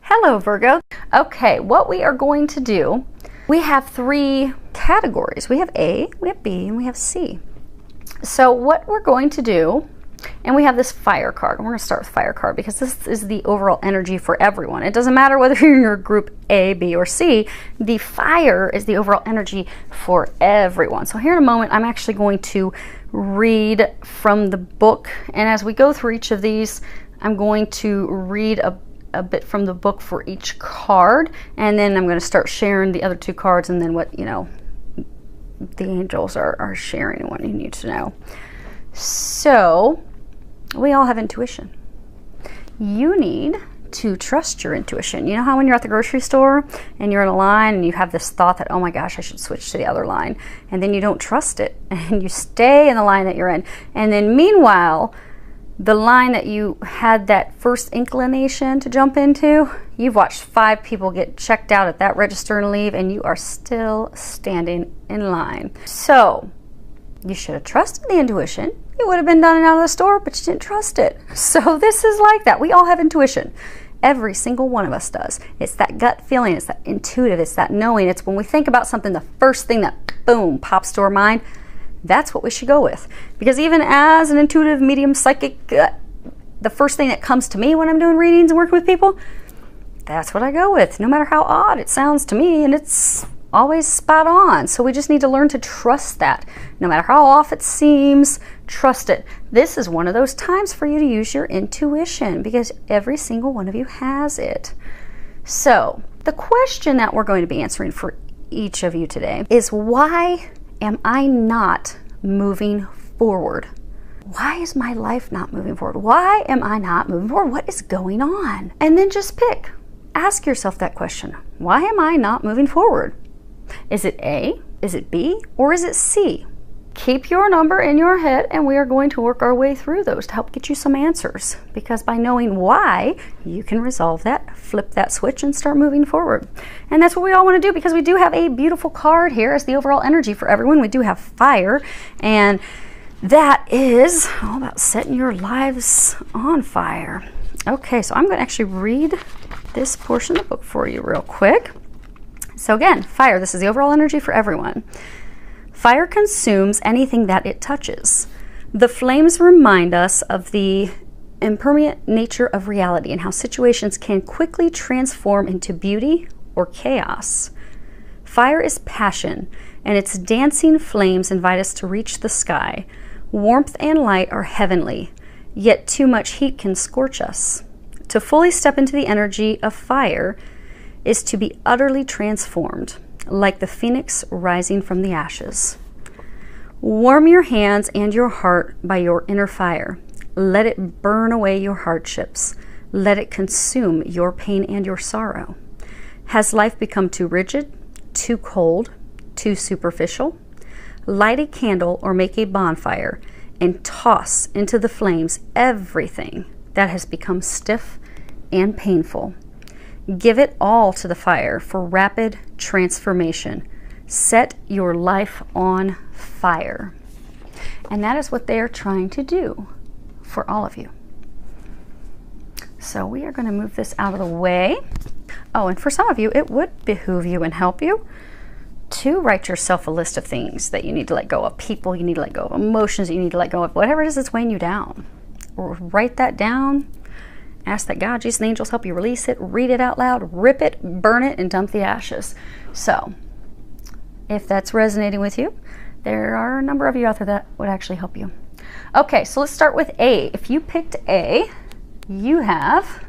Hello, Virgo. Okay, what we are going to do, we have three categories. We have A, we have B, and we have C. So what we're going to do, and we have this fire card. We're going to start with fire card because this is the overall energy for everyone. It doesn't matter whether you're in your group A, B, or C. The fire is the overall energy for everyone. So here in a moment, I'm actually going to read from the book. And as we go through each of these, I'm going to read a bit from the book for each card, and then I'm going to start sharing the other two cards, and then what, you know, the angels are sharing and what you need to know. So we all have intuition. You need to trust your intuition. You know how when you're at the grocery store and you're in a line and you have this thought that, oh my gosh, I should switch to the other line, and then you don't trust it and you stay in the line that you're in, and then meanwhile the line that you had that first inclination to jump into, you've watched 5 people get checked out at that register and leave, and you are still standing in line. So you should have trusted the intuition. You would have been done and out of the store, but you didn't trust it. So this is like that. We all have intuition. Every single one of us does. It's that gut feeling. It's that intuitive. It's that knowing. It's when we think about something, the first thing that, boom, pops to our mind, that's what we should go with. Because even as an intuitive, medium, psychic, the first thing that comes to me when I'm doing readings and working with people, that's what I go with, no matter how odd it sounds to me, and it's always spot on. So we just need to learn to trust that. No matter how off it seems, trust it. This is one of those times for you to use your intuition, because every single one of you has it. So the question that we're going to be answering for each of you today is, why am I not moving forward? Why is my life not moving forward? Why am I not moving forward? What is going on? And then just pick. Ask yourself that question. Why am I not moving forward? Is it A? Is it B? Or is it C? Keep your number in your head, and we are going to work our way through those to help get you some answers. Because by knowing why, you can resolve that, flip that switch, and start moving forward. And that's what we all want to do, because we do have a beautiful card here as the overall energy for everyone. We do have fire, and that is all about setting your lives on fire. Okay, so I'm going to actually read this portion of the book for you real quick. So again, fire, this is the overall energy for everyone. Fire consumes anything that it touches. The flames remind us of the impermanent nature of reality and how situations can quickly transform into beauty or chaos. Fire is passion, and its dancing flames invite us to reach the sky. Warmth and light are heavenly, yet too much heat can scorch us. To fully step into the energy of fire is to be utterly transformed, like the phoenix rising from the ashes. Warm your hands and your heart by your inner fire. Let it burn away your hardships. Let it consume your pain and your sorrow. Has life become too rigid, too cold, too superficial? Light a candle or make a bonfire and toss into the flames everything that has become stiff and painful. Give it all to the fire for rapid transformation. Set your life on fire. And that is what they are trying to do for all of you. So we are going to move this out of the way. Oh, and for some of you, it would behoove you and help you to write yourself a list of things that you need to let go of, people you need to let go of, emotions you need to let go of, whatever it is that's weighing you down. Or write that down. Ask that God, Jesus, and angels help you release it, read it out loud, rip it, burn it, and dump the ashes. So, if that's resonating with you, there are a number of you out there that would actually help you. Okay, so let's start with A. If you picked A, you have,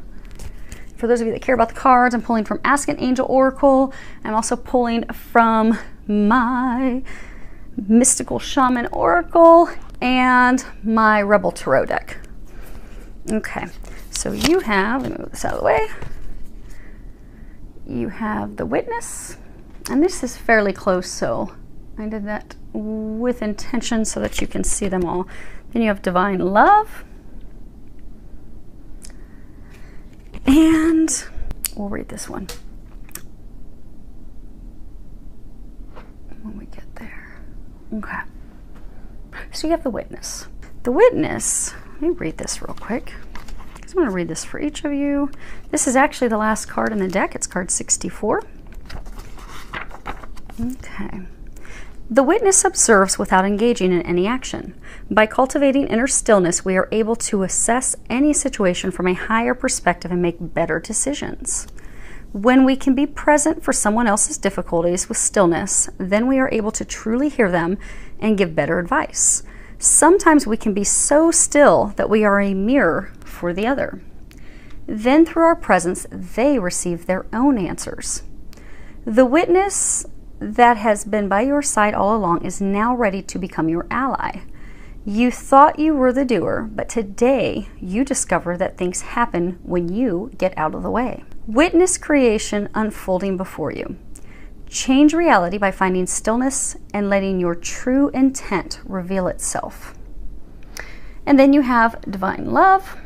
for those of you that care about the cards, I'm pulling from Ask an Angel Oracle. I'm also pulling from my Mystical Shaman Oracle and my Rebel Tarot deck. Okay. So you have, let me move this out of the way, you have the Witness, and this is fairly close, so I did that with intention so that you can see them all. Then you have Divine Love, and we'll read this one when we get there. Okay, so you have the Witness. The Witness, let me read this real quick. I'm going to read this for each of you. This is actually the last card in the deck. It's card 64. Okay. The witness observes without engaging in any action. By cultivating inner stillness, we are able to assess any situation from a higher perspective and make better decisions. When we can be present for someone else's difficulties with stillness, then we are able to truly hear them and give better advice. Sometimes we can be so still that we are a mirror for the other. Then through our presence, they receive their own answers. The witness that has been by your side all along is now ready to become your ally. You thought you were the doer, but today you discover that things happen when you get out of the way. Witness creation unfolding before you. Change reality by finding stillness and letting your true intent reveal itself. And then you have divine love.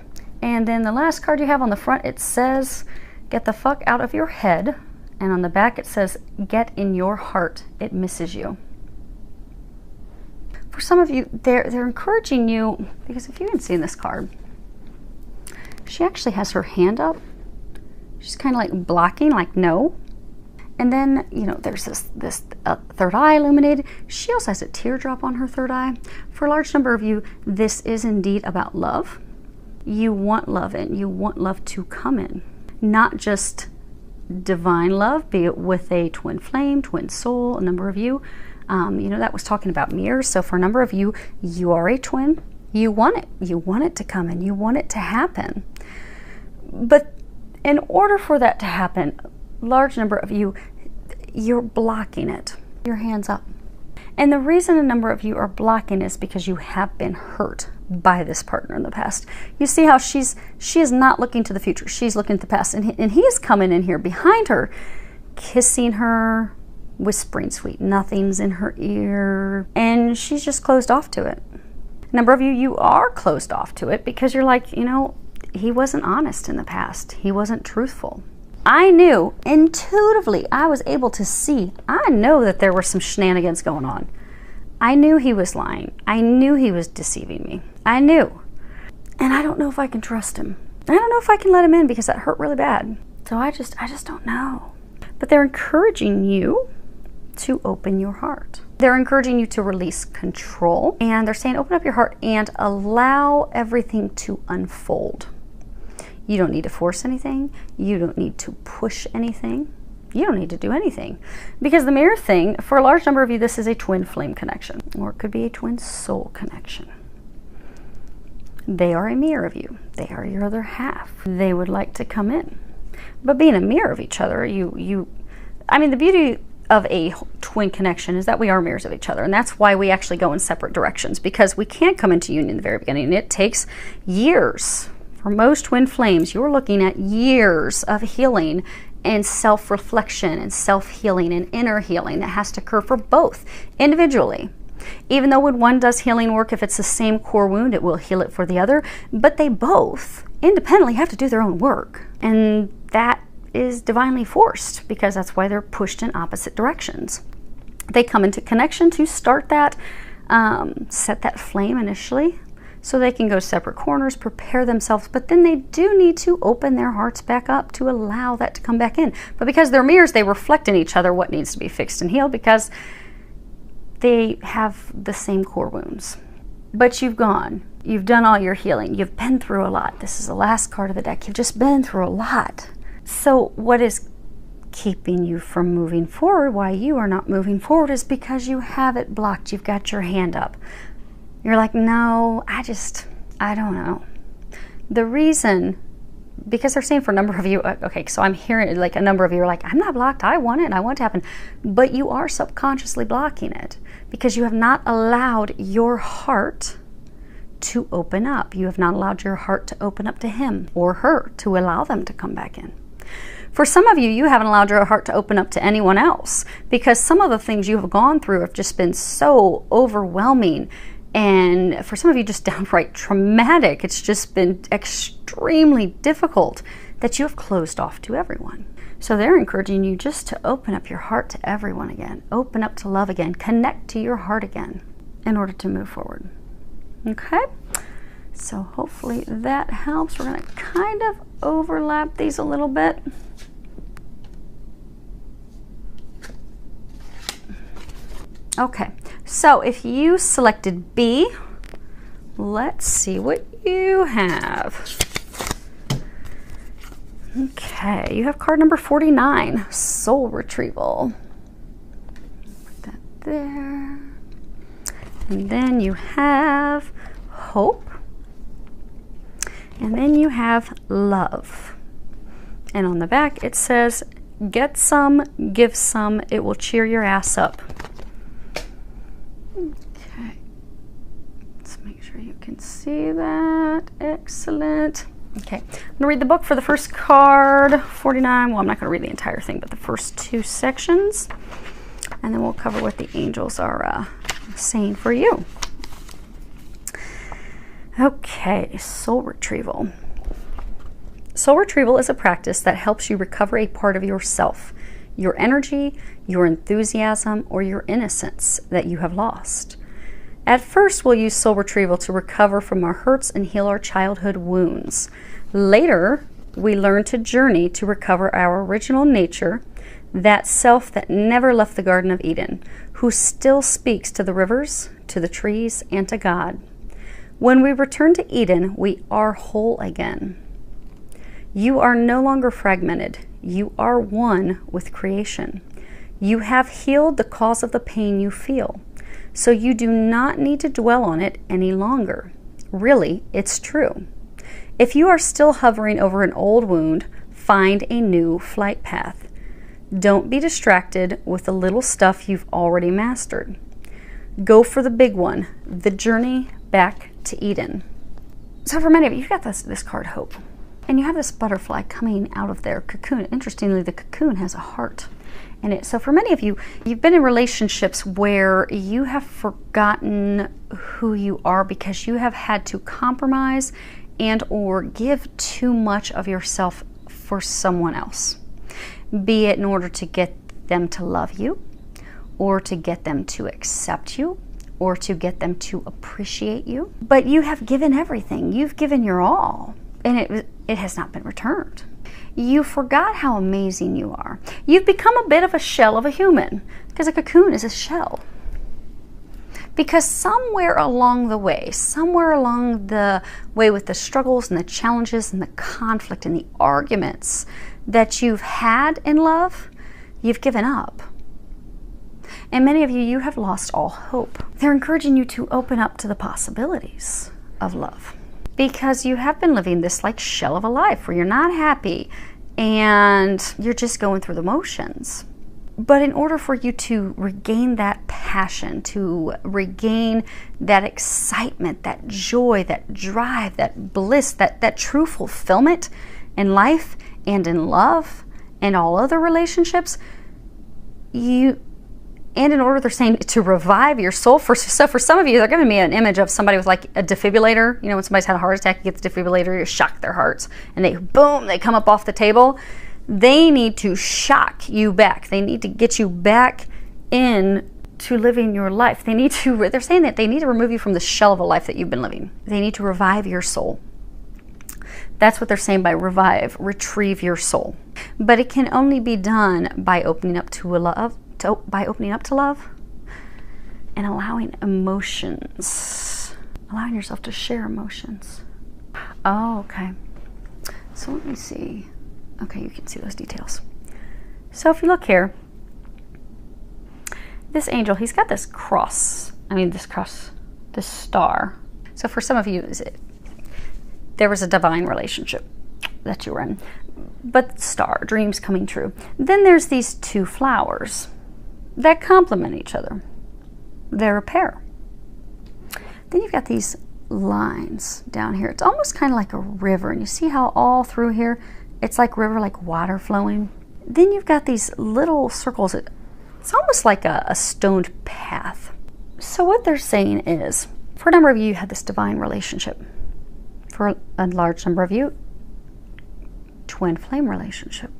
And then the last card you have on the front, it says, get the fuck out of your head. And on the back it says, get in your heart, it misses you. For some of you, they're encouraging you, because if you haven't seen this card, she actually has her hand up. She's kind of like blocking, like no. And then, you know, there's this third eye illuminated. She also has a teardrop on her third eye. For a large number of you, this is indeed about love. You want love in. You want love to come in. Not just divine love, be it with a twin flame, twin soul. A number of you, you know, that was talking about mirrors. So for a number of you, you are a twin. You want it. You want it to come in. You want it to happen. But in order for that to happen, large number of you, you're blocking it. Your hands up. And the reason a number of you are blocking is because you have been hurt by this partner in the past. You see how she is not looking to the future. She's looking at the past. And he is coming in here behind her, kissing her, whispering sweet nothings in her ear. And she's just closed off to it. A number of you, you are closed off to it because you're like, you know, he wasn't honest in the past. He wasn't truthful. I knew intuitively, I was able to see, I know that there were some shenanigans going on. I knew he was lying. I knew he was deceiving me. I knew. And I don't know if I can trust him. I don't know if I can let him in because that hurt really bad. So I just don't know. But they're encouraging you to open your heart. They're encouraging you to release control. And they're saying open up your heart and allow everything to unfold. You don't need to force anything. You don't need to push anything. You don't need to do anything. Because the mirror thing, for a large number of you, this is a twin flame connection. Or it could be a twin soul connection. They are a mirror of you. They are your other half. They would like to come in. But being a mirror of each other, I mean, the beauty of a twin connection is that we are mirrors of each other. And that's why we actually go in separate directions. Because we can't come into union in the very beginning. It takes years. For most twin flames, you're looking at years of healing and self-reflection and self-healing and inner healing that has to occur for both individually. Even though when one does healing work, if it's the same core wound, it will heal it for the other. But they both independently have to do their own work. And that is divinely forced because that's why they're pushed in opposite directions. They come into connection to start that, set that flame initially, so they can go separate corners, prepare themselves, but then they do need to open their hearts back up to allow that to come back in. But because they're mirrors, they reflect in each other what needs to be fixed and healed because they have the same core wounds. But you've done all your healing. You've been through a lot. This is the last card of the deck. You've just been through a lot. So what is keeping you from moving forward, why you are not moving forward, is because you have it blocked. You've got your hand up. You're like, no, I don't know. The reason, because they're saying for a number of you, okay, so I'm hearing like a number of you are like, I'm not blocked, I want it and I want it to happen. But you are subconsciously blocking it because you have not allowed your heart to open up. You have not allowed your heart to open up to him or her to allow them to come back in. For some of you, you haven't allowed your heart to open up to anyone else because some of the things you have gone through have just been so overwhelming. And for some of you, just downright traumatic. It's just been extremely difficult that you have closed off to everyone. So they're encouraging you just to open up your heart to everyone again. Open up to love again. Connect to your heart again in order to move forward. Okay? So hopefully that helps. We're going to kind of overlap these a little bit. Okay, so if you selected B, let's see what you have. Okay, you have card number 49, Soul Retrieval. Put that there. And then you have Hope. And then you have Love. And on the back it says, get some, give some, it will cheer your ass up. Okay, let's make sure you can see that. Excellent. Okay, I'm going to read the book for the first card, 49. Well, I'm not going to read the entire thing, but the first 2 sections. And then we'll cover what the angels are saying for you. Okay, Soul Retrieval. Soul Retrieval is a practice that helps you recover a part of yourself, your energy, your enthusiasm, or your innocence that you have lost. At first, we'll use Soul Retrieval to recover from our hurts and heal our childhood wounds. Later, we learn to journey to recover our original nature, that self that never left the Garden of Eden, who still speaks to the rivers, to the trees, and to God. When we return to Eden, we are whole again. You are no longer fragmented. You are one with creation. You have healed the cause of the pain you feel, so you do not need to dwell on it any longer. Really, it's true. If you are still hovering over an old wound, find a new flight path. Don't be distracted with the little stuff you've already mastered. Go for the big one, the journey back to Eden. So for many of you, you've got this card, Hope. And you have this butterfly coming out of their cocoon. Interestingly, the cocoon has a heart in it. So for many of you, you've been in relationships where you have forgotten who you are because you have had to compromise and or give too much of yourself for someone else. Be it in order to get them to love you, or to get them to accept you, or to get them to appreciate you. But you have given everything. You've given your all, and it has not been returned. You forgot how amazing you are. You've become a bit of a shell of a human, because a cocoon is a shell. Because somewhere along the way with the struggles and the challenges and the conflict and the arguments that you've had in love, you've given up. And many of you, you have lost all hope. They're encouraging you to open up to the possibilities of love, because you have been living this like shell of a life where you're not happy and you're just going through the motions. But in order for you to regain that passion, to regain that excitement, that joy, that drive, that bliss, that true fulfillment in life and in love and all other relationships, and in order, they're saying, to revive your soul. So for some of you, they're giving me an image of somebody with like a defibrillator. You know, when somebody's had a heart attack, you get the defibrillator, you shock their hearts, and they come up off the table. They need to shock you back. They need to get you back in to living your life. They're saying that they need to remove you from the shell of a life that you've been living. They need to revive your soul. That's what they're saying by revive, retrieve your soul. But it can only be done by opening up to love, and allowing emotions, allowing yourself to share emotions. Oh, okay. So let me see. Okay, you can see those details. So if you look here, this angel, he's got this this star. So for some of you, there was a divine relationship that you were in, but star, dreams coming true. Then there's these two flowers that complement each other. They're a pair. Then you've got these lines down here. It's almost kind of like a river, and you see how all through here, it's like river, like water flowing. Then you've got these little circles. It's almost like a stoned path. So what they're saying is, for a number of you, you had this divine relationship. For a large number of you, twin flame relationship.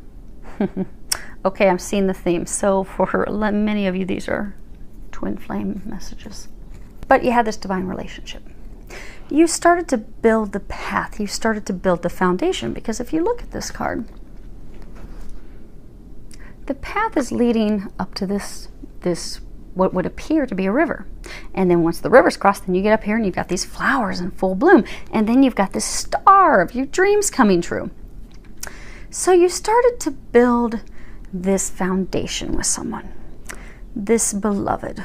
Okay, I'm seeing the theme. So for many of you, these are twin flame messages. But you had this divine relationship. you started to build the path. You started to build the foundation, because if you look at this card, the path is leading up to this what would appear to be a river. And then once the river's crossed, then you get up here and you've got these flowers in full bloom. And then you've got this star of your dreams coming true. So you started to build this foundation with someone, this beloved.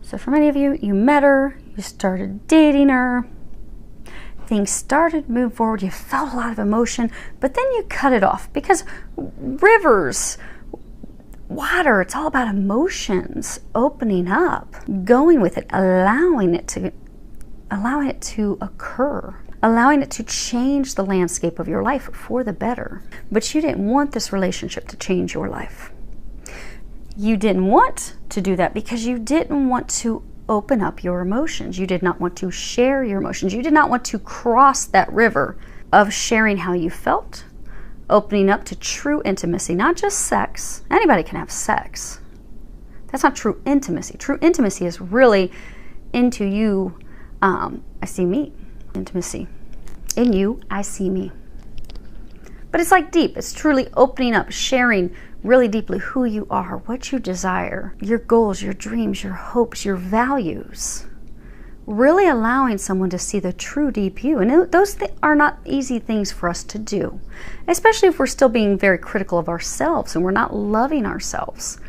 So for many of you, you met her, you started dating her, things started to move forward, you felt a lot of emotion, but then you cut it off, because rivers, water, it's all about emotions, opening up, going with it, allowing it to occur, allowing it to change the landscape of your life for the better. But you didn't want this relationship to change your life. You didn't want to do that because you didn't want to open up your emotions. You did not want to share your emotions. You did not want to cross that river of sharing how you felt, opening up to true intimacy, not just sex. Anybody can have sex. That's not true intimacy. True intimacy is really into you, I see me. Intimacy. In you, I see me. But it's like deep. It's truly opening up, sharing really deeply who you are, what you desire, your goals, your dreams, your hopes, your values. Really allowing someone to see the true deep you. And those are not easy things for us to do, especially if we're still being very critical of ourselves and we're not loving ourselves.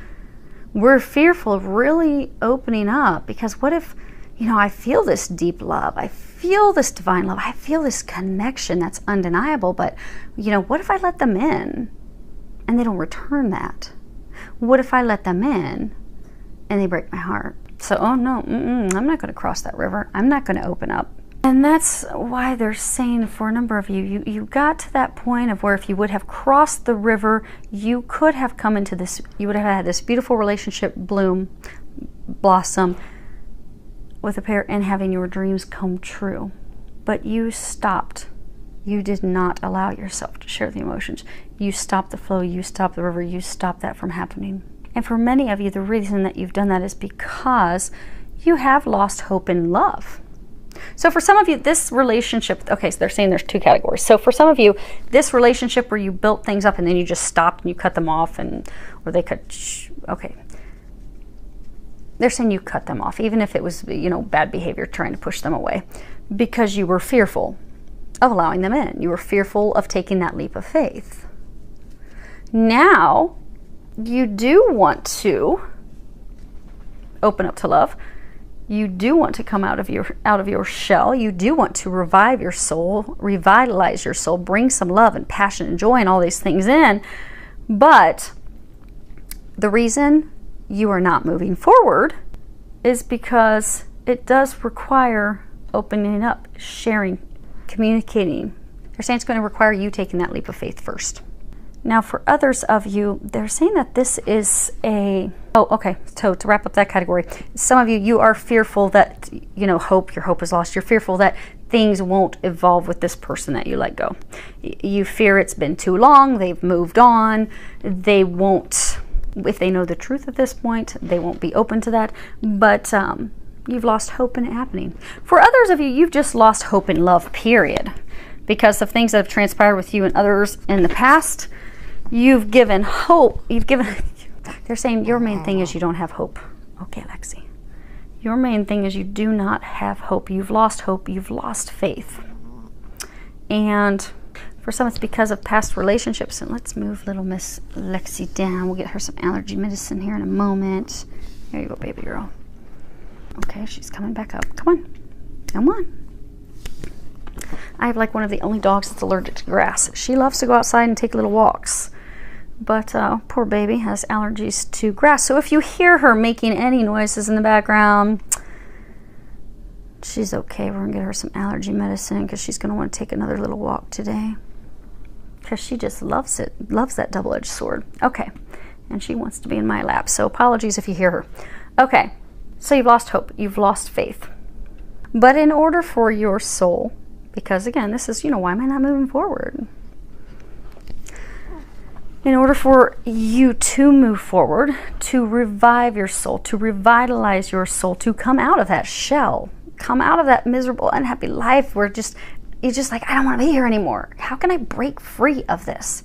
We're fearful of really opening up, because what if, I feel this deep love, I feel this divine love, I feel this connection that's undeniable, but what if I let them in and they don't return that? What if I let them in and they break my heart? So, oh no, I'm not going to cross that river. I'm not going to open up. And that's why they're saying, for a number of you, you got to that point of where if you would have crossed the river, you could have come into this, you would have had this beautiful relationship blossom with a pair and having your dreams come true. But you stopped. You did not allow yourself to share the emotions. You stopped the flow, you stopped the river, you stopped that from happening. And for many of you, the reason that you've done that is because you have lost hope in love. So for some of you, this relationship, okay, so they're saying there's two categories. So for some of you, this relationship where you built things up and then you just stopped and you cut them off, or they cut, okay. They're saying you cut them off, even if it was, bad behavior, trying to push them away, because you were fearful of allowing them in. You were fearful of taking that leap of faith. Now, you do want to open up to love. You do want to come out of your shell. You do want to revive your soul, revitalize your soul, bring some love and passion and joy and all these things in. But the reason you are not moving forward is because it does require opening up, sharing, communicating. They're saying it's going to require you taking that leap of faith first. Now, for others of you, they're saying that this is so to wrap up that category, some of you, you are fearful that, your hope is lost. You're fearful that things won't evolve with this person that you let go. You fear it's been too long, they've moved on, they won't, if they know the truth at this point, they won't be open to that, but you've lost hope in it happening. For others of you, you've just lost hope in love, period, because of things that have transpired with you and others in the past. You've given hope. They're saying your main thing is you don't have hope. Okay, Lexi. Your main thing is you do not have hope. You've lost hope. You've lost faith. And for some, it's because of past relationships. And let's move little Miss Lexi down. We'll get her some allergy medicine here in a moment. Here you go, baby girl. Okay, she's coming back up. Come on. Come on. I have like one of the only dogs that's allergic to grass. She loves to go outside and take little walks. But poor baby has allergies to grass. So if you hear her making any noises in the background, she's okay. We're going to get her some allergy medicine because she's going to want to take another little walk today. Because she just loves it. Loves that double-edged sword. Okay. And she wants to be in my lap. So apologies if you hear her. Okay. So you've lost hope. You've lost faith. But in order for your soul, because again, this is, why am I not moving forward? In order for you to move forward, to revive your soul, to revitalize your soul, to come out of that shell, come out of that miserable, unhappy life where you're just like, I don't want to be here anymore. How can I break free of this?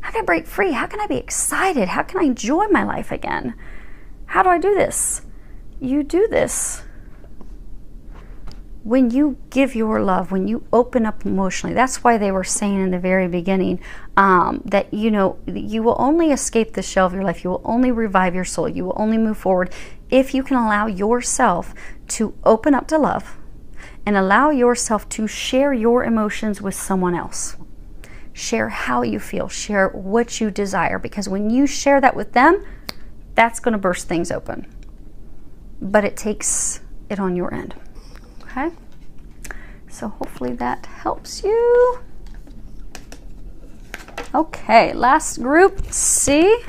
How can I break free? How can I be excited? How can I enjoy my life again? How do I do this? You do this when you give your love, when you open up emotionally. That's why they were saying in the very beginning that, you know, you will only escape the shell of your life. You will only revive your soul. You will only move forward if you can allow yourself to open up to love and allow yourself to share your emotions with someone else. Share how you feel, share what you desire, because when you share that with them, that's going to burst things open. But it takes it on your end. Okay? So hopefully that helps you. Okay, last group, C.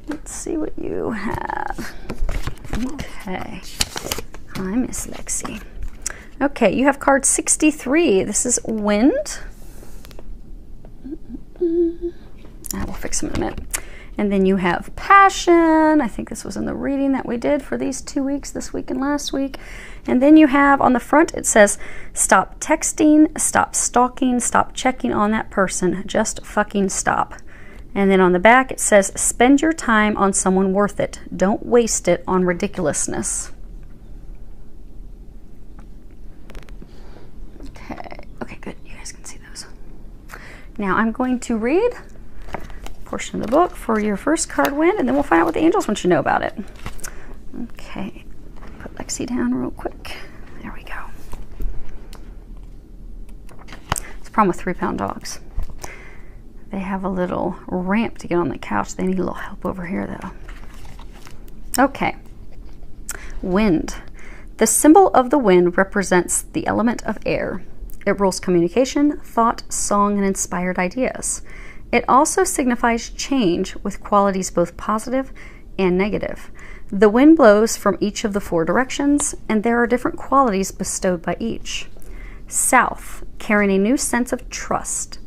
Let's see what you have. Okay. Hi, Miss Lexi. Okay, you have card 63. This is wind. We'll fix them in a minute. And then you have passion. I think this was in the reading that we did for these 2 weeks, this week and last week. And then you have on the front, it says, stop texting, stop stalking, stop checking on that person. Just fucking stop. And then on the back, it says, spend your time on someone worth it. Don't waste it on ridiculousness. Okay, good. You guys can see those. Now I'm going to read a portion of the book for your first card, wind, and then we'll find out what the angels want you to know about it. Okay, put Lexi down real quick. There we go. It's a problem with 3-pound dogs. They have a little ramp to get on the couch. They need a little help over here, though. Okay, wind. The symbol of the wind represents the element of air. It rules communication, thought, song, and inspired ideas. It also signifies change with qualities both positive and negative. The wind blows from each of the 4 directions, and there are different qualities bestowed by each. South, carrying a new sense of trust,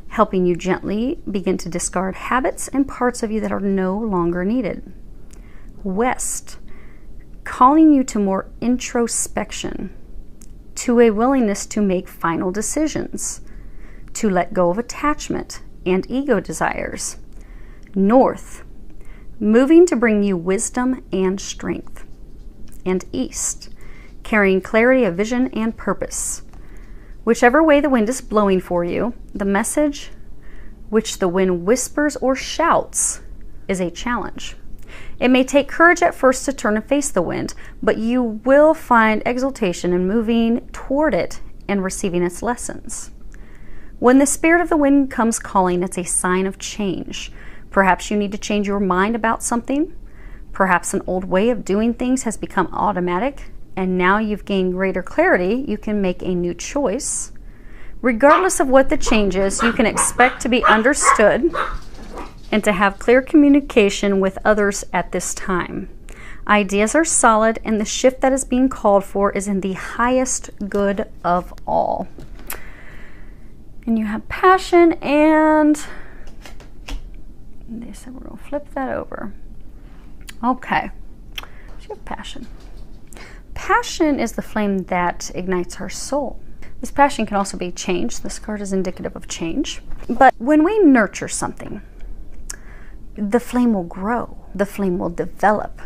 helping you gently begin to discard habits and parts of you that are no longer needed. West, calling you to more introspection, to a willingness to make final decisions, to let go of attachment and ego desires. North, moving to bring you wisdom and strength. And east, carrying clarity of vision and purpose. Whichever way the wind is blowing for you, the message which the wind whispers or shouts is a challenge. It may take courage at first to turn and face the wind, but you will find exultation in moving toward it and receiving its lessons. When the spirit of the wind comes calling, it's a sign of change. Perhaps you need to change your mind about something. Perhaps an old way of doing things has become automatic, and now you've gained greater clarity, you can make a new choice. Regardless of what the change is, you can expect to be understood and to have clear communication with others at this time. Ideas are solid, and the shift that is being called for is in the highest good of all. And you have passion, and they said we're going to flip that over. Okay, so you have passion. Passion is the flame that ignites our soul. This passion can also be change. This card is indicative of change. But when we nurture something, the flame will grow. The flame will develop.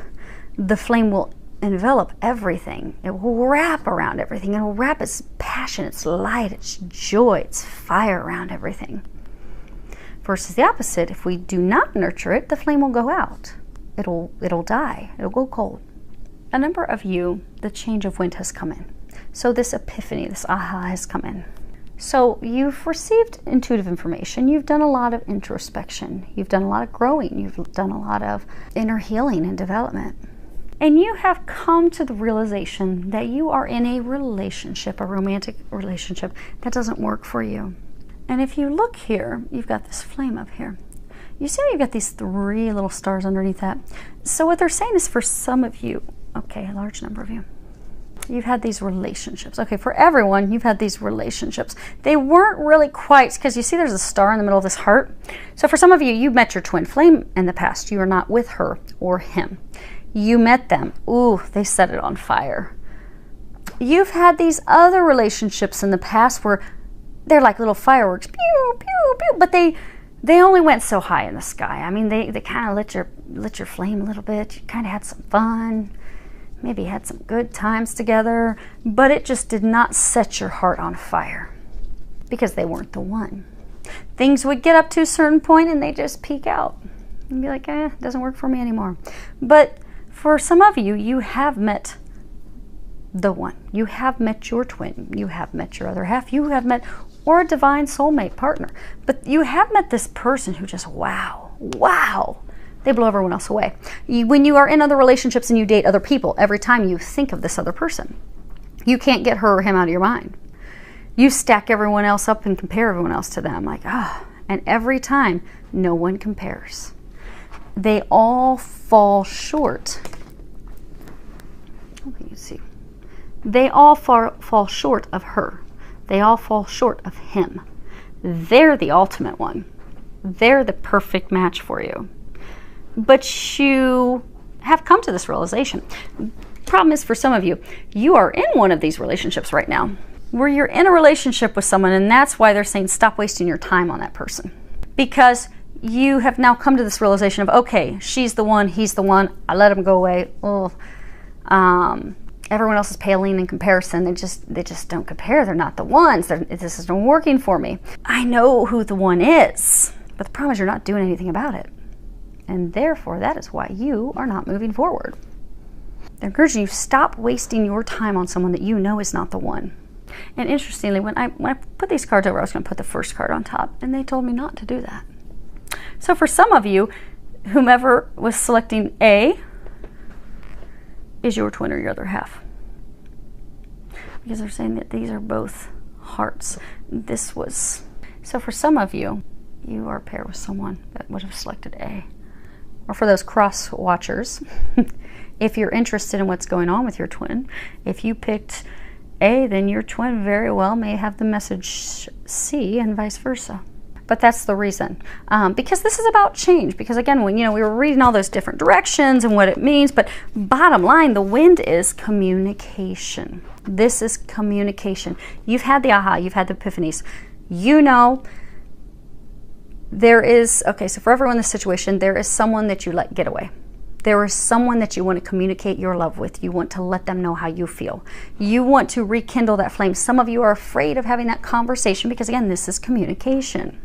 The flame will envelop everything. It will wrap around everything. It will wrap its passion, its light, its joy, its fire around everything. Versus the opposite, if we do not nurture it, the flame will go out. It'll die. It'll go cold. A number of you, the change of wind has come in. So this epiphany, this aha has come in. So you've received intuitive information. You've done a lot of introspection. You've done a lot of growing. You've done a lot of inner healing and development. And you have come to the realization that you are in a relationship, a romantic relationship, that doesn't work for you. And if you look here, you've got this flame up here. You see how you've got these 3 little stars underneath that? So what they're saying is for some of you, okay, a large number of you, you've had these relationships. Okay, for everyone, you've had these relationships. They weren't really quite, because you see there's a star in the middle of this heart. So for some of you, you met your twin flame in the past. You are not with her or him. You met them. Ooh, they set it on fire. You've had these other relationships in the past where they're like little fireworks, pew, pew, pew, but they only went so high in the sky. I mean, they kind of lit your flame a little bit. You kind of had some fun, maybe had some good times together, but it just did not set your heart on fire because they weren't the one. Things would get up to a certain point and they just peak out and be like, it doesn't work for me anymore. But for some of you, you have met the one. You have met your twin. You have met your other half. You have met, or a divine soulmate partner. But you have met this person who just, wow, they blow everyone else away. When you are in other relationships and you date other people, every time you think of this other person, you can't get her or him out of your mind. You stack everyone else up and compare everyone else to them. Like, and every time, no one compares. They all fall short. Okay, you see. They all fall short of her. They all fall short of him. They're the ultimate one. They're the perfect match for you. But you have come to this realization. Problem is, for some of you, you are in one of these relationships right now where you're in a relationship with someone, and that's why they're saying stop wasting your time on that person. Because you have now come to this realization of, okay, she's the one, he's the one, I let him go away. Everyone else is paling in comparison. They just don't compare. They're not the ones. This isn't working for me. I know who the one is, but the problem is you're not doing anything about it. And therefore, that is why you are not moving forward. They're encouraging you, stop wasting your time on someone that you know is not the one. And interestingly, when I put these cards over, I was going to put the first card on top, and they told me not to do that. So for some of you, whomever was selecting A is your twin or your other half. Because they're saying that these are both hearts. So for some of you, you are paired with someone that would have selected A. Or for those cross watchers, if you're interested in what's going on with your twin, if you picked A, then your twin very well may have the message C and vice versa. But that's the reason. Because this is about change. Because again, when we were reading all those different directions and what it means, but bottom line, the wind is communication. This is communication. You've had the aha, you've had the epiphanies. There is, okay, so for everyone in this situation, there is someone that you let get away. There is someone that you want to communicate your love with. You want to let them know how you feel. You want to rekindle that flame. Some of you are afraid of having that conversation because, again, this is communication.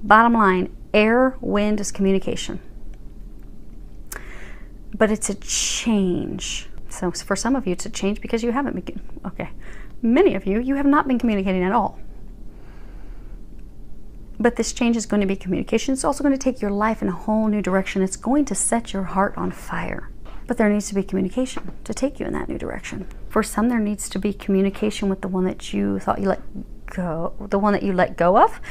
Bottom line, air, wind is communication. But it's a change. So for some of you, it's a change because you haven't been, okay. Many of you have not been communicating at all. But this change is going to be communication. It's also going to take your life in a whole new direction. It's going to set your heart on fire. But there needs to be communication to take you in that new direction. For some, there needs to be communication with the one that you thought you let go, the one that you let go of.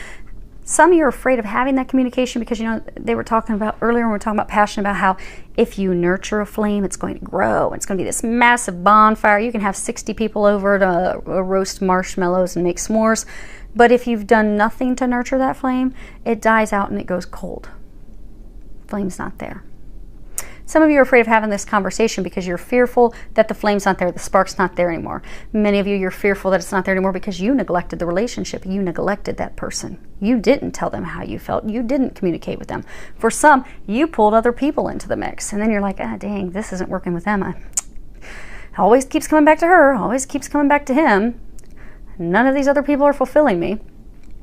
Some of you are afraid of having that communication because, they were talking about earlier when we were talking about passion, about how if you nurture a flame, it's going to grow. It's going to be this massive bonfire. You can have 60 people over to roast marshmallows and make s'mores. But if you've done nothing to nurture that flame, it dies out and it goes cold. Flame's not there. Some of you are afraid of having this conversation because you're fearful that the flame's not there, the spark's not there anymore. Many of you, you're fearful that it's not there anymore because you neglected the relationship. You neglected that person. You didn't tell them how you felt. You didn't communicate with them. For some, you pulled other people into the mix. And then you're like, dang, this isn't working with them. Always keeps coming back to her, always keeps coming back to him. None of these other people are fulfilling me.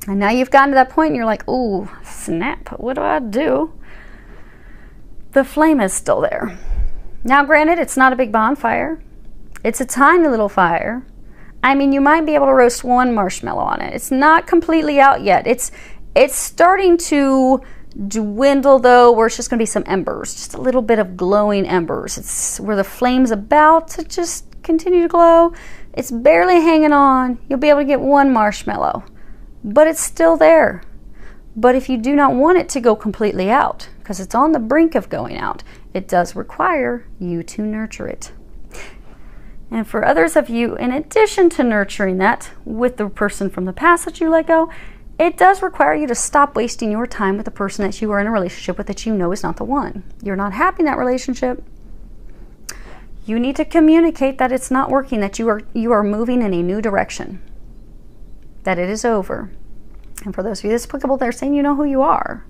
And now you've gotten to that point and you're like, ooh, snap, what do I do? The flame is still there. Now, granted, it's not a big bonfire. It's a tiny little fire. I mean, you might be able to roast one marshmallow on it. It's not completely out yet. It's starting to dwindle, though, where it's just going to be some embers, just a little bit of glowing embers. It's where the flame's about to just continue to glow. It's barely hanging on. You'll be able to get one marshmallow, but it's still there. But if you do not want it to go completely out, because it's on the brink of going out, it does require you to nurture it. And for others of you, in addition to nurturing that with the person from the past that you let go, it does require you to stop wasting your time with the person that you are in a relationship with that you know is not the one. You're not happy in that relationship. You need to communicate that it's not working, that you are moving in a new direction, that it is over. And for those of you that's applicable, they're saying you know who you are.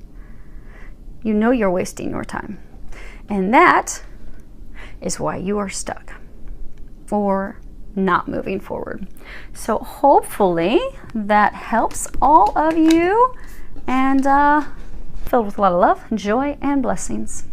You know you're wasting your time. And that is why you are stuck or not moving forward. So hopefully that helps all of you, and filled with a lot of love, joy, and blessings.